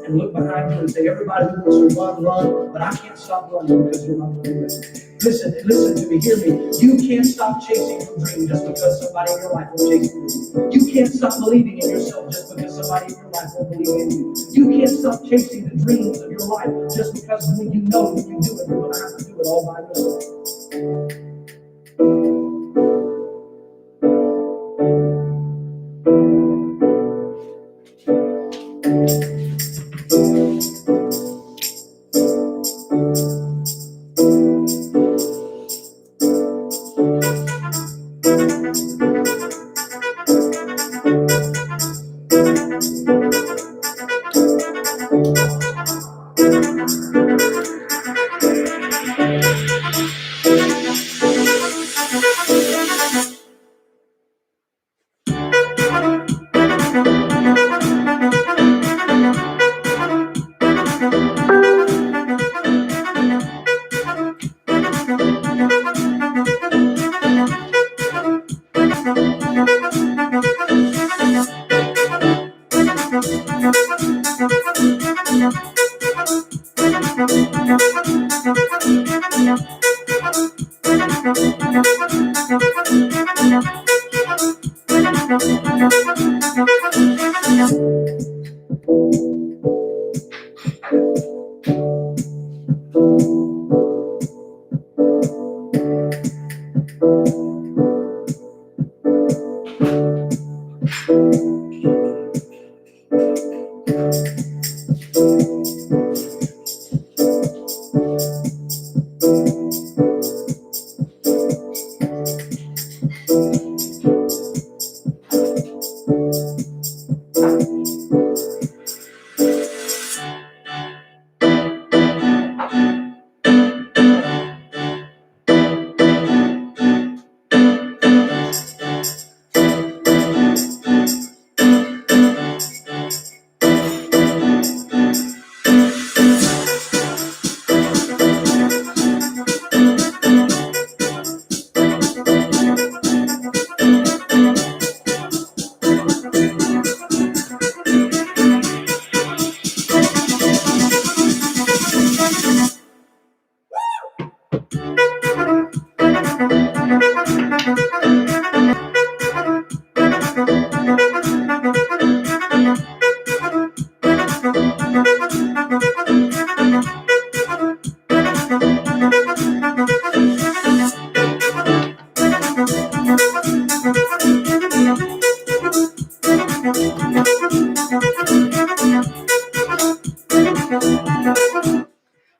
And look behind you and say, everybody who wants to run, but I can't stop running because you're not running. Listen to me, hear me. You can't stop chasing your dream just because somebody in your life will chase you. You can't stop believing in yourself just because somebody in your life will believe in you. You can't stop chasing the dreams of your life just because when you know when you do it, you're going to have to do it all by yourself.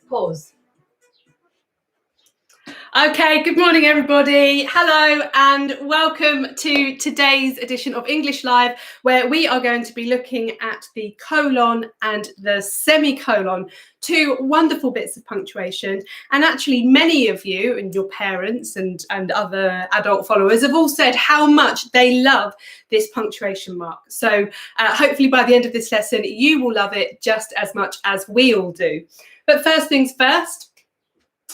Pause. Okay, good morning everybody. Hello and welcome to today's edition of English Live, where we are going to be looking at the colon and the semicolon, two wonderful bits of punctuation. And actually many of you and your parents and other adult followers have all said how much they love this punctuation mark. So hopefully by the end of this lesson, you will love it just as much as we all do. But first things first,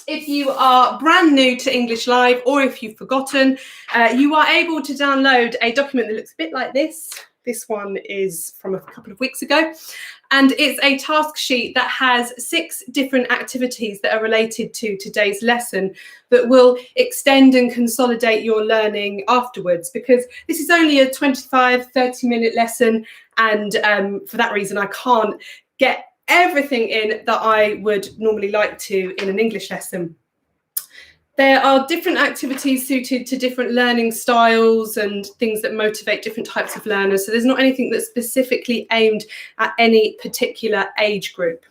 if you are brand new to English Live, or if you've forgotten, you are able to download a document that looks a bit like this. This one is from a couple of weeks ago, and it's a task sheet that has 6 different activities that are related to today's lesson that will extend and consolidate your learning afterwards, because this is only a 25-30-minute lesson, and for that reason I can't get everything in that I would normally like to in an English lesson. There are different activities suited to different learning styles and things that motivate different types of learners. So there's not anything that's specifically aimed at any particular age group.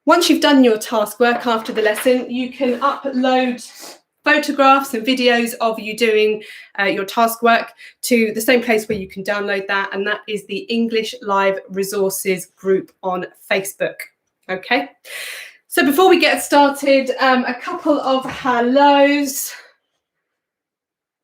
Once you've done your task work after the lesson, you can upload photographs and videos of you doing your task work to the same place where you can download that, and that is the English Live Resources group on Facebook. Okay, so before we get started, a couple of hellos.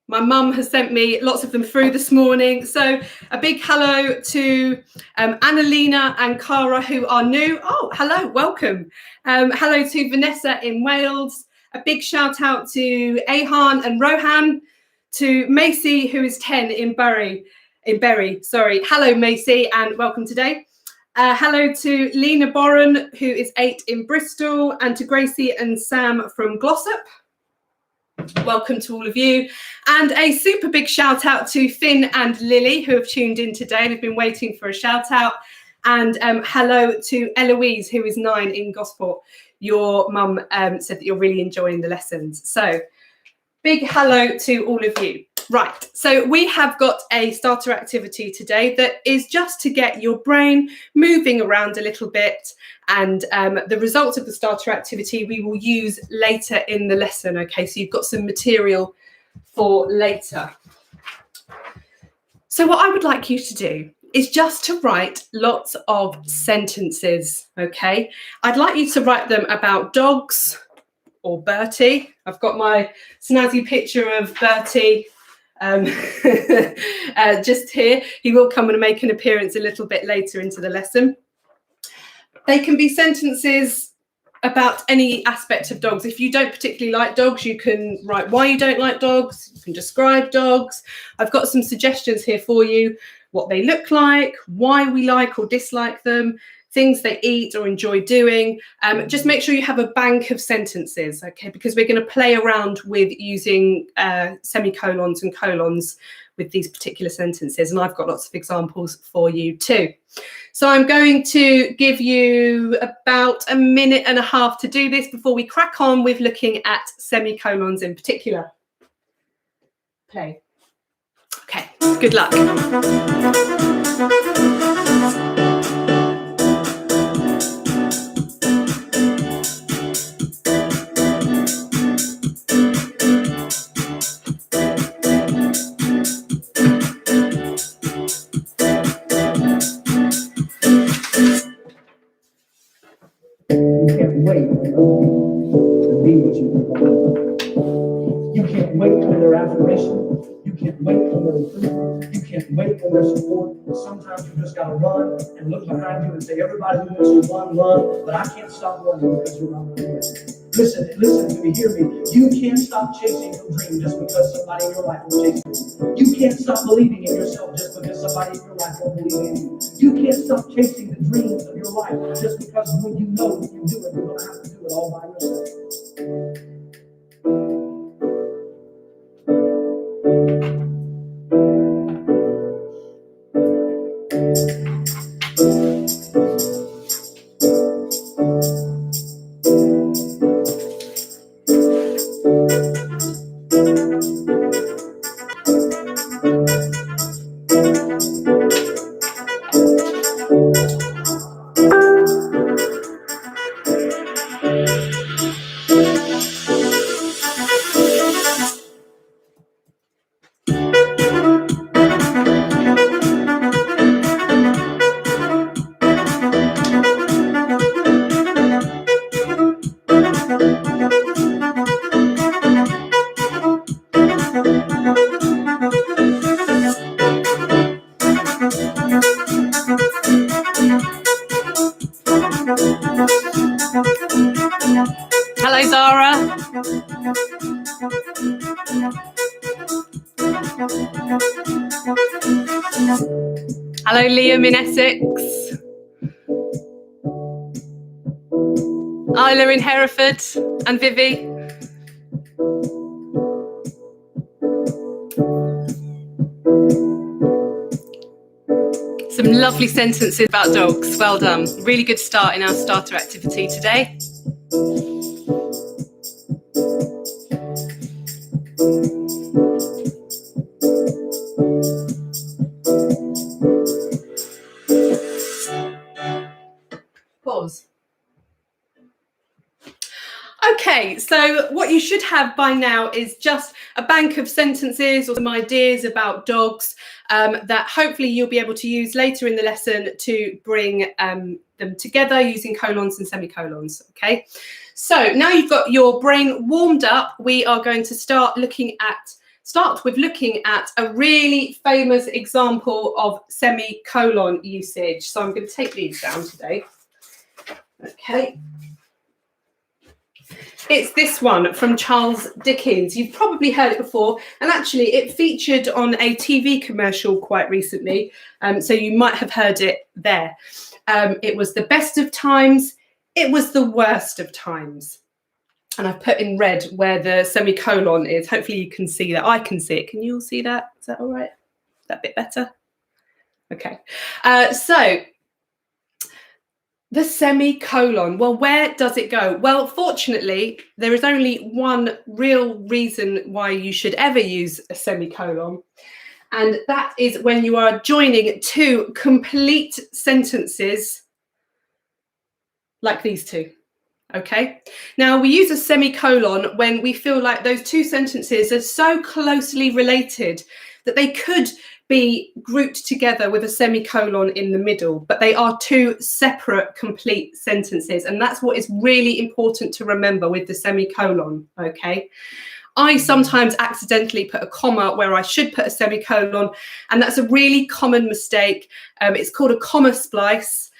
My mum has sent me lots of them through this morning. So a big hello to Annalena and Cara, who are new. Oh, hello, welcome. Hello to Vanessa in Wales. A big shout out to Ahan and Rohan, to Macy, who is 10 in Bury. Sorry. Hello, Macy, and welcome today. Hello to Lena Boren, who is 8 in Bristol, and to Gracie and Sam from Glossop. Welcome to all of you. And a super big shout out to Finn and Lily, who have tuned in today and have been waiting for a shout out. And hello to Eloise, who is 9 in Gosport. Your mum said that you're really enjoying the lessons. So big hello to all of you. Right, so we have got a starter activity today that is just to get your brain moving around a little bit, and the results of the starter activity we will use later in the lesson. Okay, so you've got some material for later. So what I would like you to do is just to write lots of sentences, okay? I'd like you to write them about dogs or Bertie. I've got my snazzy picture of Bertie just here. He will come and make an appearance a little bit later into the lesson. They can be sentences about any aspect of dogs. If you don't particularly like dogs, you can write why you don't like dogs. You can describe dogs. I've got some suggestions here for you. What they look like, why we like or dislike them, things they eat or enjoy doing. Just make sure you have a bank of sentences, okay? Because we're going to play around with using semicolons and colons with these particular sentences. And I've got lots of examples for you too. So I'm going to give you about a minute and a half to do this before we crack on with looking at semicolons in particular. Play. Okay, good luck. You can't wait to be what you want. You can't wait for their affirmation. You can't wait for their approval. You can't wait for their support. Sometimes you just gotta run and look behind you and say, everybody who wants to run, but I can't stop running because you're not running. Listen to me, hear me. You can't stop chasing your dream just because somebody in your life will chase you. You can't stop believing in yourself just because somebody in your life won't believe in you. You can't stop chasing the dreams of your life just because when you know that you do it, you're gonna have to do it all by yourself. Hello, Zara. Hello, Liam in Essex. Isla in Hereford, and Vivi. Some lovely sentences about dogs. Well done. Really good start in our starter activity today. Pause. Okay, so what you should have by now is just a bank of sentences or some ideas about dogs that hopefully you'll be able to use later in the lesson to bring them together using colons and semicolons, okay? So now you've got your brain warmed up, we are going to start with looking at a really famous example of semicolon usage. So I'm going to take these down today, okay? It's this one from Charles Dickens. You've probably heard it before, and actually it featured on a TV commercial quite recently, so you might have heard it there. It was the best of times, it was the worst of times. And I've put in red where the semicolon is. Hopefully you can see that. I can see it. Can you all see that? Is that all right? Is that a bit better? Okay. So the semicolon, well, where does it go? Well, fortunately, there is only one real reason why you should ever use a semicolon, and that is when you are joining two complete sentences like these two, okay? Now, we use a semicolon when we feel like those two sentences are so closely related that they could be grouped together with a semicolon in the middle, but they are two separate complete sentences, and that's what is really important to remember with the semicolon, okay? I sometimes accidentally put a comma where I should put a semicolon, and that's a really common mistake. It's called a comma splice.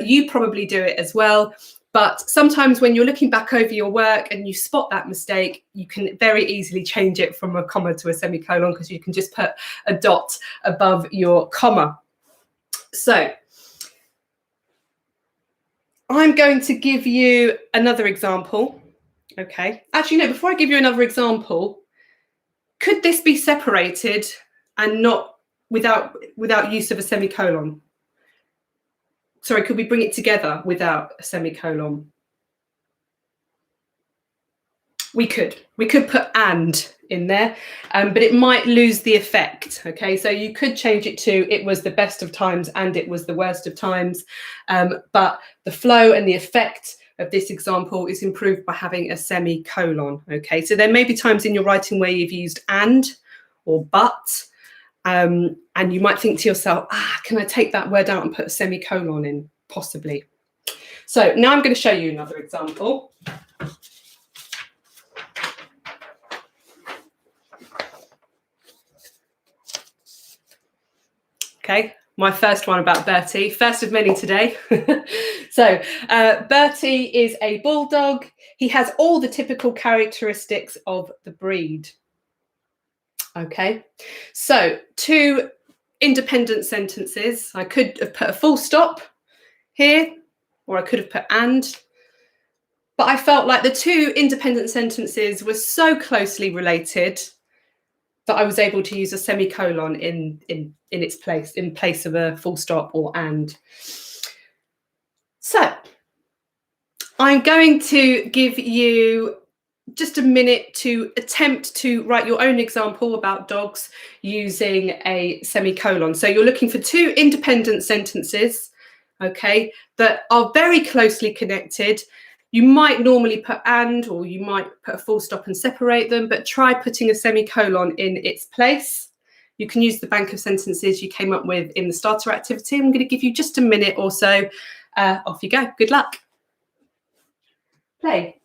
You probably do it as well. But sometimes when you're looking back over your work and you spot that mistake, you can very easily change it from a comma to a semicolon because you can just put a dot above your comma. So I'm going to give you another example. Okay. Actually, no, before I give you another example, could this be separated and not without use of a semicolon? Sorry, could we bring it together without a semicolon? We could put and in there, but it might lose the effect, okay? So you could change it to it was the best of times and it was the worst of times, but the flow and the effect of this example is improved by having a semicolon, okay? So there may be times in your writing where you've used and or but, and you might think to yourself, can I take that word out and put a semicolon in? Possibly. So now I'm going to show you another example. Okay, my first one about Bertie, first of many today. So Bertie is a bulldog. He has all the typical characteristics of the breed. Okay, so two independent sentences. I could have put a full stop here, or I could have put and, but I felt like the two independent sentences were so closely related that I was able to use a semicolon in its place, in place of a full stop or and. So I'm going to give you just a minute to attempt to write your own example about dogs using a semicolon. So you're looking for two independent sentences, okay, that are very closely connected. You might normally put and, or you might put a full stop and separate them, but try putting a semicolon in its place. You can use the bank of sentences you came up with in the starter activity. I'm going to give you just a minute or so. Off you go. Good luck. Play.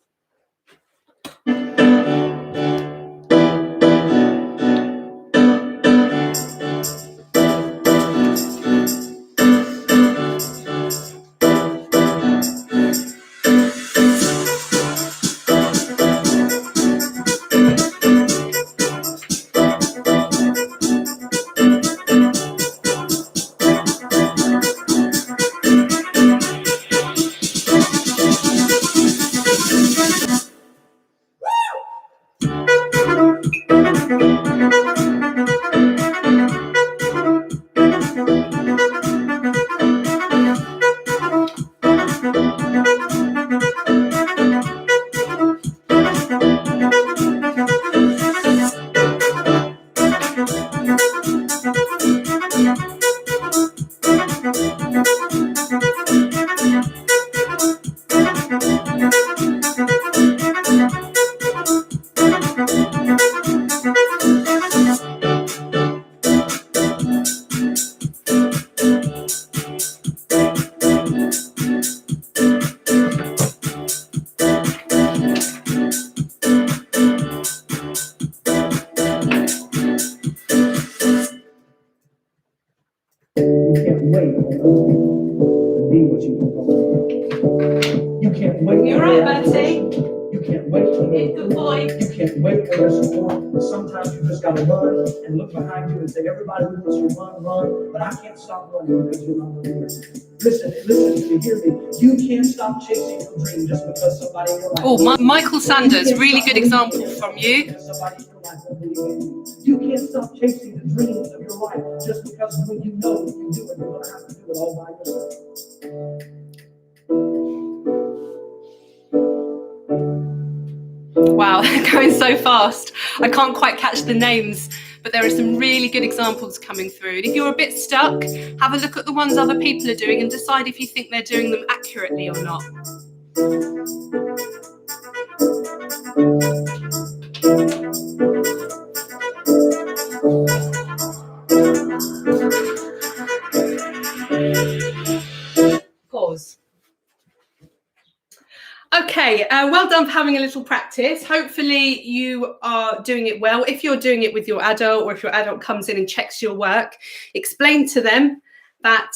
can't wait to move. Good boy. You can't wait for their support. But sometimes you just gotta run and look behind you and say, everybody who wants to run, but I can't stop running because you're not running. Listen to me, hear me. You can't stop chasing your dream just because somebody in your life. Oh, Michael Sanders, really good example from you. You can't stop chasing the dreams of your life just because when you know you do it, you're gonna have to do it all by yourself. Wow, going so fast. I can't quite catch the names, but there are some really good examples coming through. And if you're a bit stuck, have a look at the ones other people are doing and decide if you think they're doing them accurately or not. Pause. Okay, well done for having a little practice. Hopefully you are doing it well. If you're doing it with your adult, or if your adult comes in and checks your work, explain to them that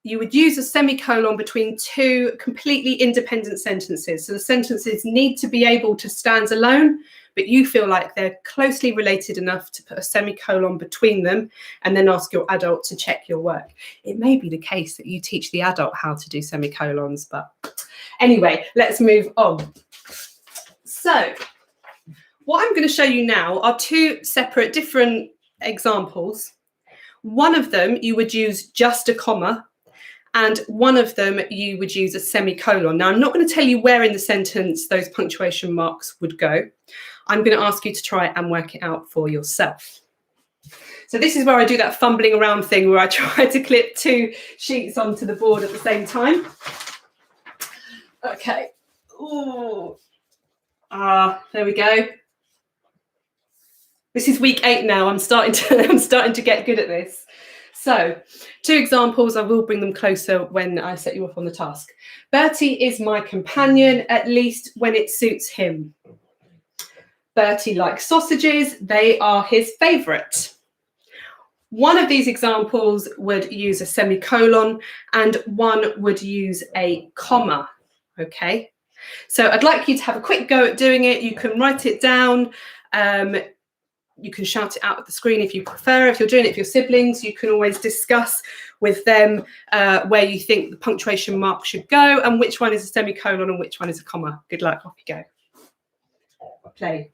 you would use a semicolon between two completely independent sentences. So the sentences need to be able to stand alone, but you feel like they're closely related enough to put a semicolon between them and then ask your adult to check your work. It may be the case that you teach the adult how to do semicolons, but anyway, let's move on. So what I'm going to show you now are two separate different examples. One of them you would use just a comma, and one of them you would use a semicolon. Now, I'm not going to tell you where in the sentence those punctuation marks would go. I'm going to ask you to try and work it out for yourself. So this is where I do that fumbling around thing where I try to clip two sheets onto the board at the same time. Okay. Ooh. There we go. This is week 8 now. I'm starting to get good at this. So, two examples. I will bring them closer when I set you up on the task. Bertie is my companion, at least when it suits him. Bertie likes sausages. They are his favourite. One of these examples would use a semicolon and one would use a comma. Okay, so I'd like you to have a quick go at doing it. You can write it down. You can shout it out at the screen if you prefer. If you're doing it with your siblings, you can always discuss with them where you think the punctuation mark should go and which one is a semicolon and which one is a comma. Good luck. Off you go. Play.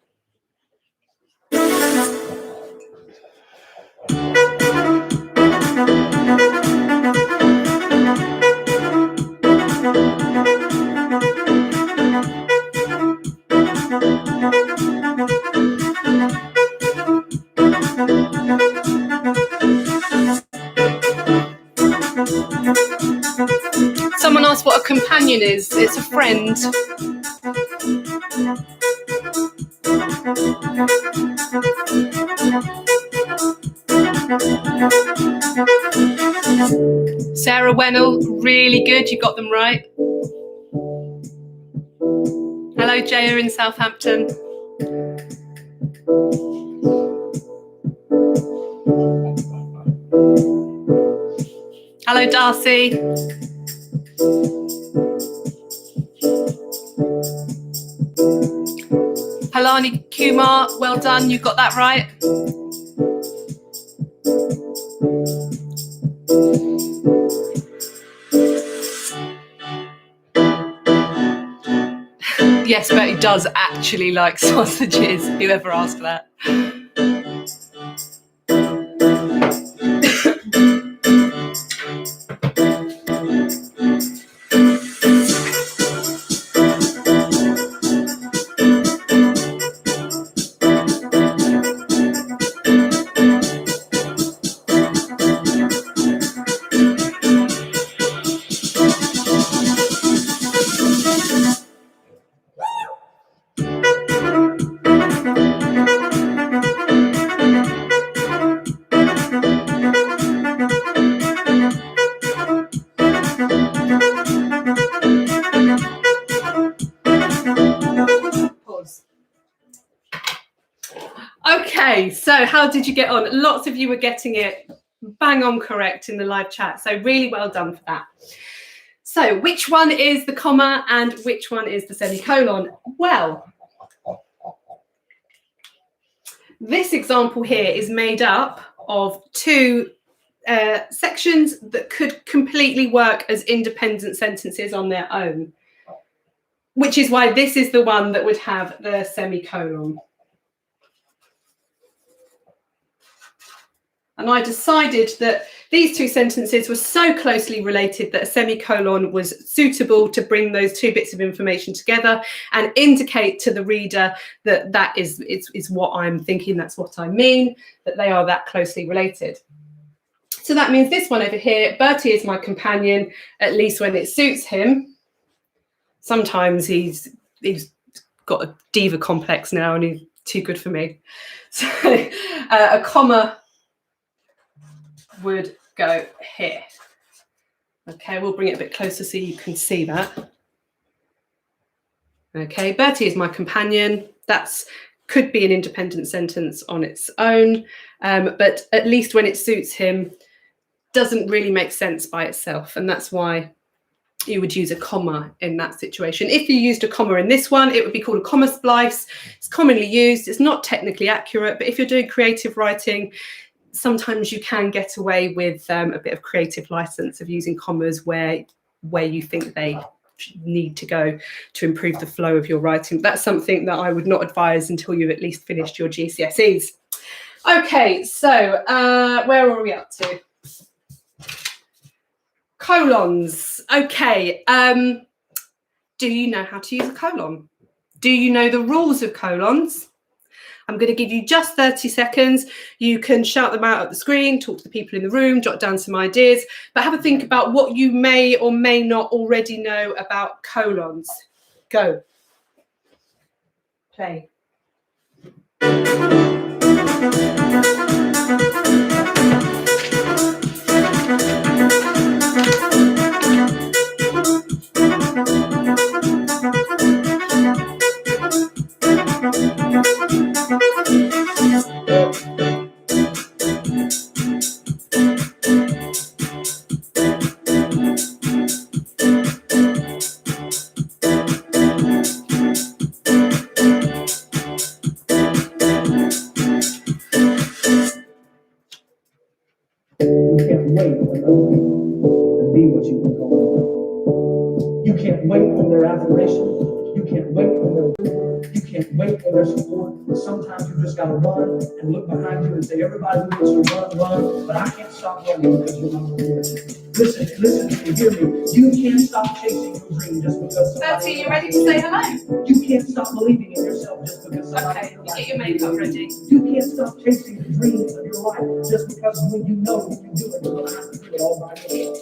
Someone asked what a companion is. It's a friend. Sarah Wennell, really good. You got them right. Hello, Jaya in Southampton. Hello, Darcy. Halani Kumar, well done. You got that right. Yes, Betty does actually like sausages. Whoever asked that. Okay, so how did you get on? Lots of you were getting it bang on correct in the live chat, so really well done for that. So which one is the comma and which one is the semicolon? Well, This example here is made up of two sections that could completely work as independent sentences on their own, which is why this is the one that would have the semicolon. And I decided that these two sentences were so closely related that a semicolon was suitable to bring those two bits of information together and indicate to the reader that that is what I'm thinking, that's what I mean, that they are that closely related. So that means this one over here, Bertie is my companion, at least when it suits him. Sometimes he's got a diva complex now and he's too good for me. So a comma would go here. Okay, we'll bring it a bit closer so you can see that. Okay, Bertie is my companion. That's could be an independent sentence on its own, but at least when it suits him, doesn't really make sense by itself, and that's why you would use a comma in that situation. If you used a comma in this one, it would be called a comma splice. It's commonly used. It's not technically accurate, but if you're doing creative writing, sometimes you can get away with a bit of creative license of using commas where you think they need to go to improve the flow of your writing. That's something that I would not advise until you've at least finished your GCSEs. Okay, so where are we up to? Colons. Okay, do you know how to use a colon? Do you know the rules of colons? I'm going to give you just 30 seconds. You can shout them out at the screen, talk to the people in the room, jot down some ideas, but have a think about what you may or may not already know about colons. Go. Play. You can't wait for other people to be what you've been called. You can't wait on their affirmation. You can't wait on their you can't wait on their support. Sometimes you just gotta run and look behind you and say, everybody needs to run, but I can't stop running because you're not doing it. Listen to me, hear me. You can't stop chasing your dream just because somebody. Bertie, you ready to say hello? You can't stop believing in yourself just because somebody. Okay, get your makeup ready. You can't stop chasing the dreams of your life just because when you know you can do it, you're gonna have to do it all by yourself.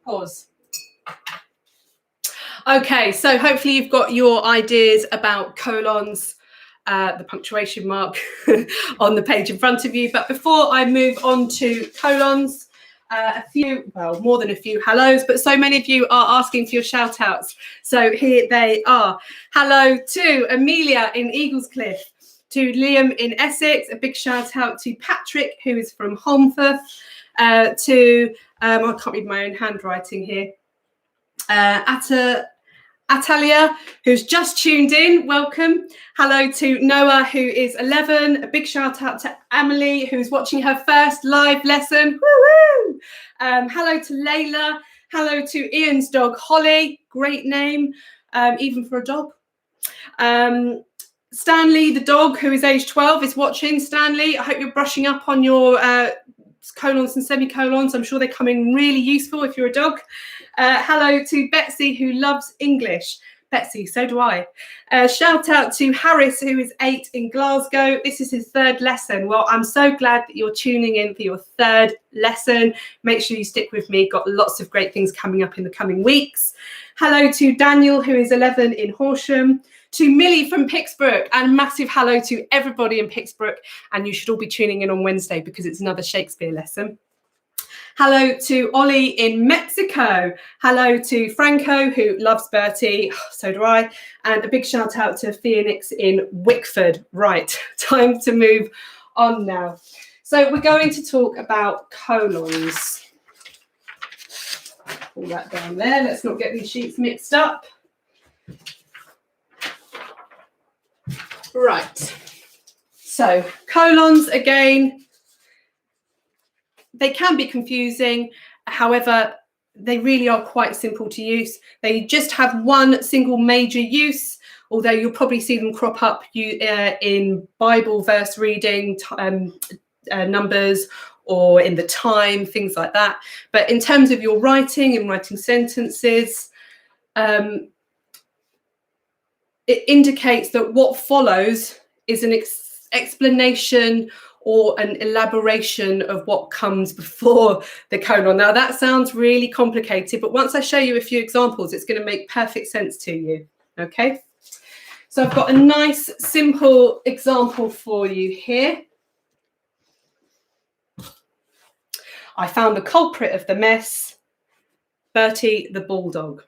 Pause. Okay, so hopefully you've got your ideas about colons, the punctuation mark on the page in front of you. But before I move on to colons, more than a few hellos, but so many of you are asking for your shout outs. So here they are. Hello to Amelia in Eaglescliff, to Liam in Essex, a big shout out to Patrick, who is from Holmfirth, I can't read my own handwriting here, Atalia, who's just tuned in, welcome. Hello to Noah, who is 11. A big shout out to Emily, who's watching her first live lesson. Woo-woo! Hello to Layla. Hello to Ian's dog, Holly. Great name, even for a dog. Stanley, the dog, who is age 12, is watching. Stanley, I hope you're brushing up on your colons and semicolons. I'm sure they come in really useful if you're a dog. Hello to Betsy, who loves English. Betsy, so do I. Shout out to Harris, who is 8 in Glasgow. This is his 3rd lesson. Well, I'm so glad that you're tuning in for your 3rd lesson. Make sure you stick with me. Got lots of great things coming up in the coming weeks. Hello to Daniel, who is 11 in Horsham. To Millie from Pixbrook, and massive hello to everybody in Pixbrook. And you should all be tuning in on Wednesday because it's another Shakespeare lesson. Hello to Ollie in Mexico. Hello to Franco, who loves Bertie. So do I. And a big shout out to Phoenix in Wickford. Right, time to move on now. So we're going to talk about colons. Pull that down there. Let's not get these sheets mixed up. Right. So colons, again, they can be confusing. However, they really are quite simple to use. They just have one single major use, although you'll probably see them crop up in Bible verse reading, numbers, or in the time, things like that. But in terms of your writing and writing sentences, it indicates that what follows is an explanation or an elaboration of what comes before the colon. Now that sounds really complicated, but once I show you a few examples, it's going to make perfect sense to you. Okay, so I've got a nice simple example for you here. I found the culprit of the mess, Bertie the bulldog.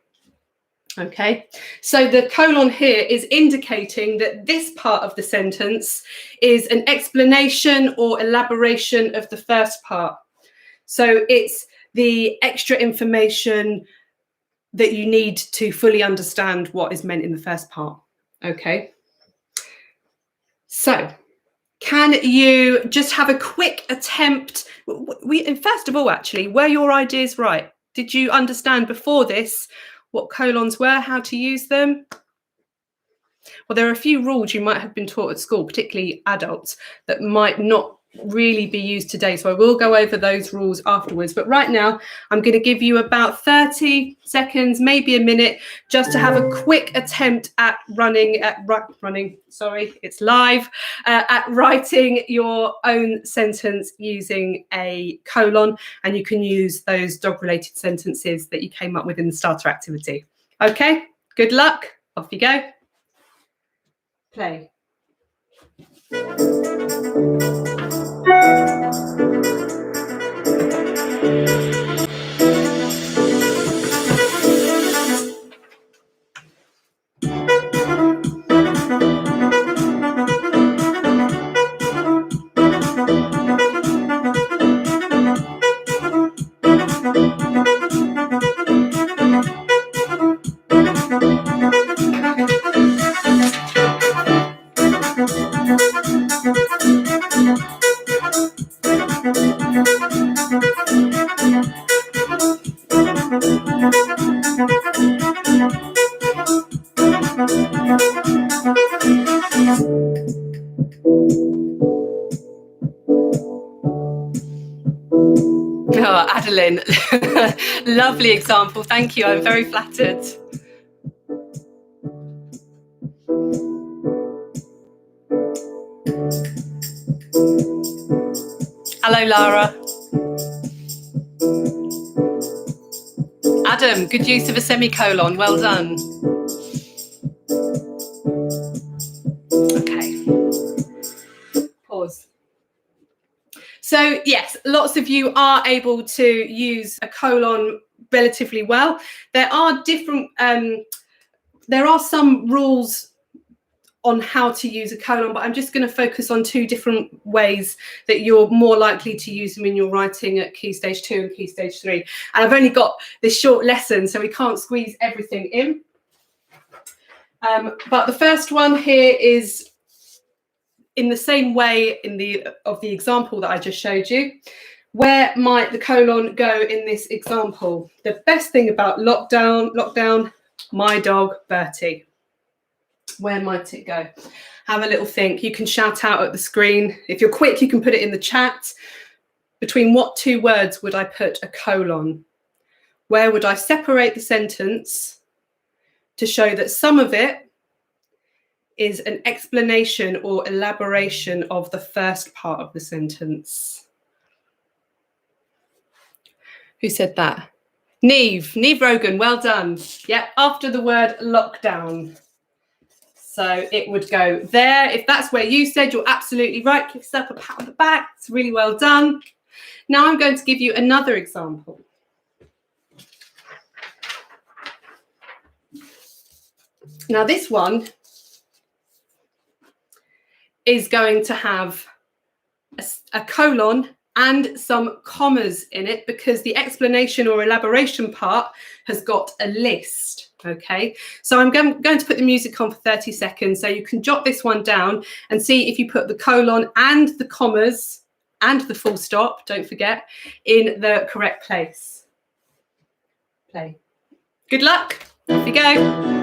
Okay, so the colon here is indicating that this part of the sentence is an explanation or elaboration of the first part. So it's the extra information that you need to fully understand what is meant in the first part. Okay, so can you just have a quick attempt? First of all, actually, were your ideas right? Did you understand before this what colons were, how to use them? Well, there are a few rules you might have been taught at school, particularly adults, that might not really be used today. So I will go over those rules afterwards. But right now, I'm going to give you about 30 seconds, maybe a minute, just to have a quick attempt at it's live, at writing your own sentence using a colon. And you can use those dog-related sentences that you came up with in the starter activity. Okay, good luck. Off you go. Play. Oh, Adeline, lovely example. Thank you. I'm very flattered. Hello, Lara. Adam, good use of a semicolon. Well done. Okay. Pause. So yes, lots of you are able to use a colon relatively well. There are some rules on how to use a colon, but I'm just going to focus on two different ways that you're more likely to use them in your writing at Key Stage 2 and Key Stage 3. And I've only got this short lesson, so we can't squeeze everything in. But the first one here is in the same way of the example that I just showed you. Where might the colon go in this example? The best thing about lockdown, my dog, Bertie. Where might it go? Have a little think. You can shout out at the screen. If you're quick, you can put it in the chat. Between what two words would I put a colon? Where would I separate the sentence to show that some of it is an explanation or elaboration of the first part of the sentence? Who said that? Neve Rogan, well done. Yep, after the word lockdown. So it would go there. If that's where you said, you're absolutely right. Give yourself a pat on the back. It's really well done. Now I'm going to give you another example. Now this one is going to have a colon and some commas in it because the explanation or elaboration part has got a list. Okay, so I'm going to put the music on for 30 seconds so you can jot this one down and see if you put the colon and the commas and the full stop, don't forget, in the correct place. Play. Good luck. Off you go.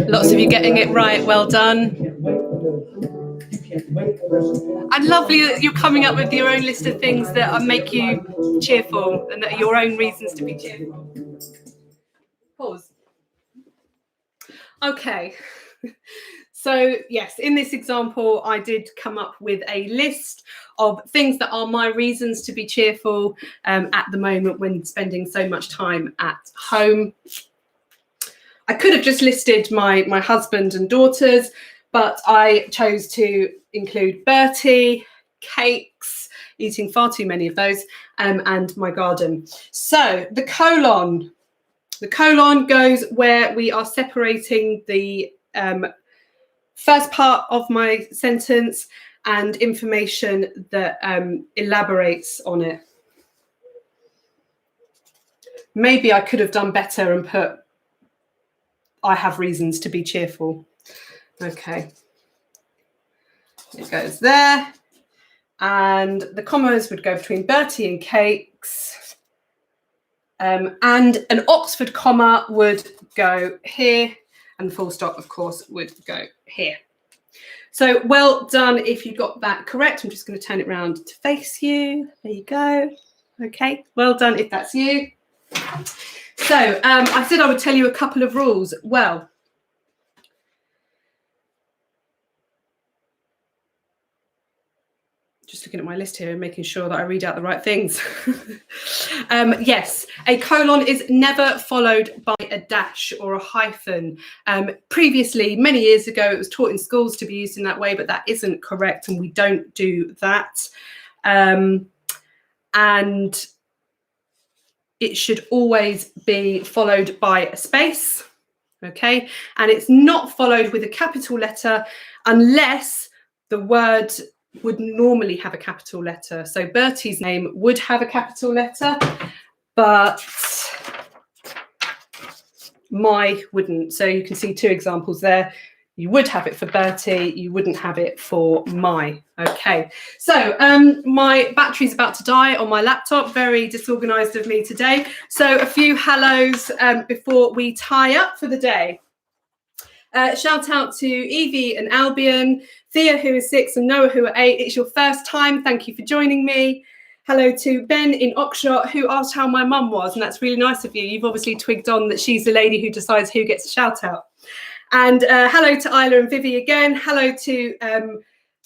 Lots of you getting it right. Well done. And lovely that you're coming up with your own list of things that make you cheerful and that are your own reasons to be cheerful. Pause. Okay. So yes, in this example, I did come up with a list of things that are my reasons to be cheerful at the moment when spending so much time at home. I could have just listed my husband and daughters, but I chose to include Bertie, cakes, eating far too many of those, and my garden. So the colon goes where we are separating the first part of my sentence and information that elaborates on it. Maybe I could have done better and put, I have reasons to be cheerful. Okay. It goes there. And the commas would go between Bertie and cakes. And an Oxford comma would go here. And the full stop, of course, would go here. So well done if you got that correct. I'm just going to turn it around to face you. There you go. Okay, well done if that's you. So I said I would tell you a couple of rules. Well, just looking at my list here and making sure that I read out the right things. Yes, a colon is never followed by a dash or a hyphen. Previously, many years ago, it was taught in schools to be used in that way, but that isn't correct and we don't do that. And it should always be followed by a space, okay? And it's not followed with a capital letter unless the word would normally have a capital letter. So Bertie's name would have a capital letter, but my wouldn't. So you can see two examples there. You would have it for Bertie, you wouldn't have it for my. Okay, so my battery's about to die on my laptop, very disorganized of me today. So a few hellos before we tie up for the day. Shout out to Evie and Albion, Thea who is 6 and Noah who are 8. It's your first time, thank you for joining me. Hello to Ben in Oxshott who asked how my mum was, and that's really nice of you. You've obviously twigged on that she's the lady who decides who gets a shout out. And hello to Isla and Vivi again. Hello to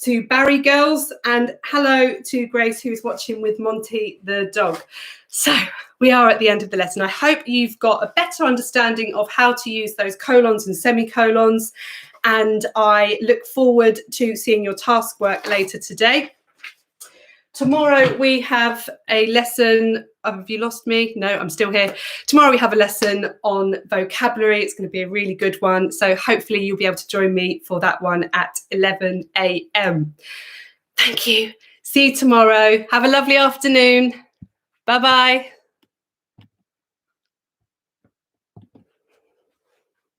to Barry Girls, and hello to Grace, who is watching with Monty the dog. So we are at the end of the lesson. I hope you've got a better understanding of how to use those colons and semicolons, and I look forward to seeing your task work later today. Tomorrow we have a lesson. Have you lost me? No, I'm still here. Tomorrow we have a lesson on vocabulary. It's going to be a really good one. So hopefully you'll be able to join me for that one at 11 a.m. Thank you. See you tomorrow. Have a lovely afternoon. Bye-bye.